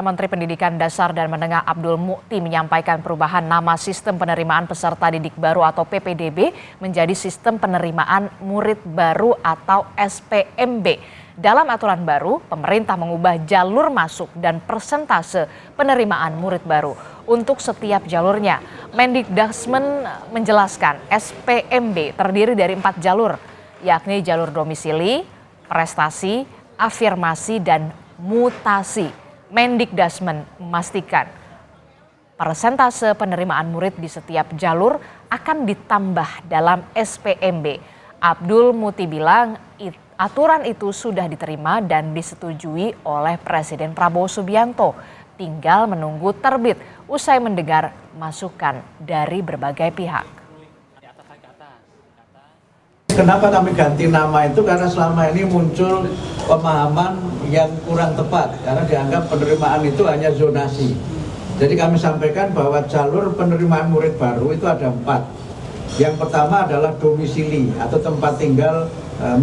Menteri Pendidikan Dasar dan Menengah Abdul Mukti menyampaikan perubahan nama sistem penerimaan peserta didik baru atau PPDB menjadi sistem penerimaan murid baru atau SPMB. Dalam aturan baru, pemerintah mengubah jalur masuk dan persentase penerimaan murid baru untuk setiap jalurnya. Mendikbudrismen menjelaskan SPMB terdiri dari 4 jalur, yakni jalur domisili, prestasi, afirmasi, dan mutasi. Mendikbudrismen memastikan persentase penerimaan murid di setiap jalur akan ditambah dalam SPMB. Abdul Mukti bilang aturan itu sudah diterima dan disetujui oleh Presiden Prabowo Subianto. Tinggal menunggu terbit usai mendengar masukan dari berbagai pihak. Kenapa kami ganti nama itu? Karena selama ini muncul pemahaman yang kurang tepat, karena dianggap penerimaan itu hanya zonasi. Jadi kami sampaikan bahwa jalur penerimaan murid baru itu ada 4. Yang pertama adalah domisili atau tempat tinggal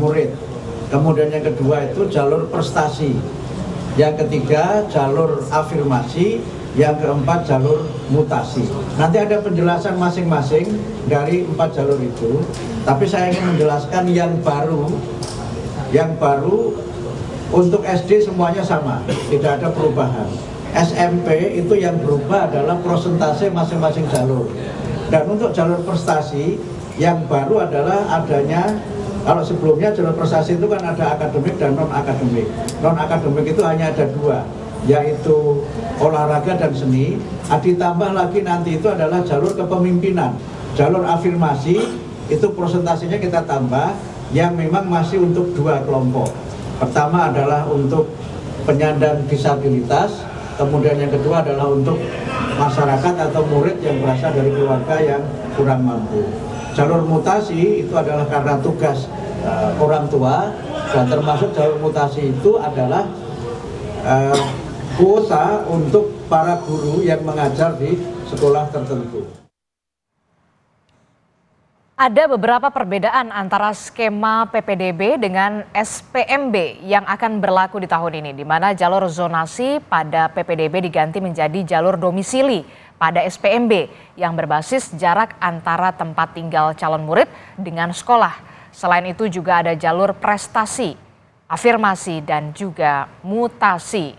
murid. Kemudian yang kedua itu jalur prestasi. Yang ketiga jalur afirmasi. Yang keempat jalur mutasi. Nanti ada penjelasan masing-masing dari 4 jalur itu. Tapi saya ingin menjelaskan yang baru untuk SD semuanya sama, tidak ada perubahan. SMP itu yang berubah adalah persentase masing-masing jalur. Dan untuk jalur prestasi yang baru adalah adanya, kalau sebelumnya jalur prestasi itu kan ada akademik dan non-akademik. Non-akademik itu hanya ada 2, yaitu olahraga dan seni. Ditambah lagi nanti itu adalah jalur kepemimpinan. Jalur afirmasi itu persentasenya kita tambah, yang memang masih untuk 2 kelompok. Pertama adalah untuk penyandang disabilitas, kemudian yang kedua adalah untuk masyarakat atau murid yang berasal dari keluarga yang kurang mampu. Jalur mutasi itu adalah karena tugas orang tua, dan termasuk jalur mutasi itu adalah kuota untuk para guru yang mengajar di sekolah tertentu. Ada beberapa perbedaan antara skema PPDB dengan SPMB yang akan berlaku di tahun ini, di mana jalur zonasi pada PPDB diganti menjadi jalur domisili pada SPMB yang berbasis jarak antara tempat tinggal calon murid dengan sekolah. Selain itu juga ada jalur prestasi, afirmasi, dan juga mutasi.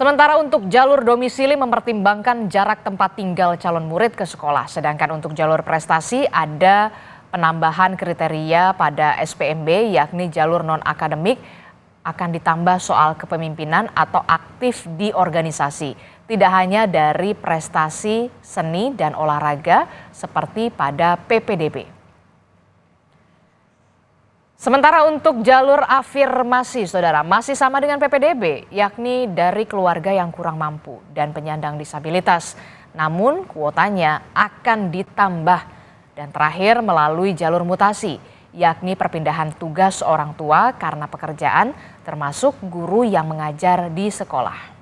Sementara untuk jalur domisili mempertimbangkan jarak tempat tinggal calon murid ke sekolah. Sedangkan untuk jalur prestasi ada penambahan kriteria pada SPMB, yakni jalur non-akademik akan ditambah soal kepemimpinan atau aktif di organisasi. Tidak hanya dari prestasi seni dan olahraga seperti pada PPDB. Sementara untuk jalur afirmasi, saudara, masih sama dengan PPDB, yakni dari keluarga yang kurang mampu dan penyandang disabilitas. Namun kuotanya akan ditambah. Dan terakhir melalui jalur mutasi, yakni perpindahan tugas orang tua karena pekerjaan, termasuk guru yang mengajar di sekolah.